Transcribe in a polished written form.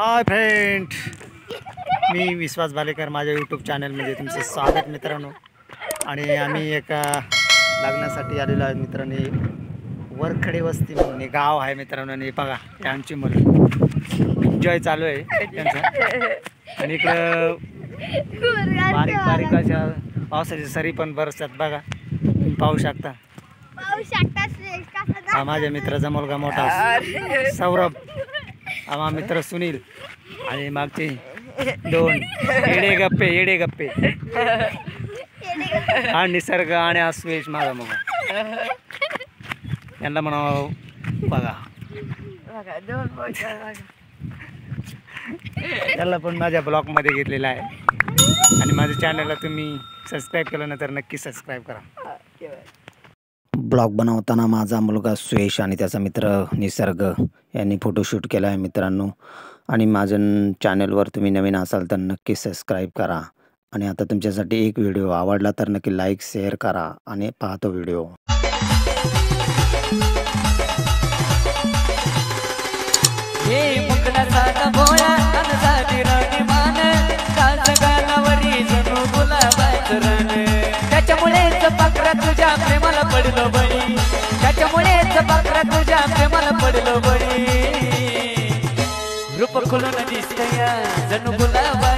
Hi friend, मी विश्वास भालेकर माझ्या YouTube चॅनलमध्ये तुमचं स्वागत मित्रांनो. आणि आम्ही एका लग्नासाठी आलेलो आहे मित्रांनी. वरखडे वस्ती म्हणून गाव आहे मित्रांनो. आणि बघा आमची मुलं एन्जॉय चालू आहे त्यांचा. आणि इकडं बारीक बारीक अशा पावसाची सरी पण बरसतात बघा, तुम्ही पाहू शकता. हा माझ्या मित्राचा मुलगा मोठा सौरभ, हा मित्र सुनील, आणि मागचे दोन येडे गप्पे हा निसर्ग आणि अस्वेश माझा मुलगा. यांना म्हणावं बघा, त्याला पण माझ्या ब्लॉगमध्ये घेतलेला आहे. आणि माझ्या चॅनलला तुम्ही सबस्क्राईब केलं ना तर नक्की सबस्क्राईब करा. ब्लॉग बनवताना माझा मुलगा सुयश आणि त्याचा मित्र निसर्ग यांनी फोटोशूट केला आहे मित्रांनो. आणि माझ्या चॅनलवर तुम्ही नवीन असाल तर नक्की सबस्क्राईब करा. आणि आता तुमच्यासाठी एक व्हिडिओ आवडला तर नक्की लाईक शेअर करा आणि पाहतो व्हिडिओ. त्याच्यामुळेच पाखरा तुझ्या प्रेमाला पडलो बळी, त्याच्यामुळेच पाखरा तुझ्या प्रेमाला पडलो बळी. रूप खुलून दिसतया जणू गुलाबा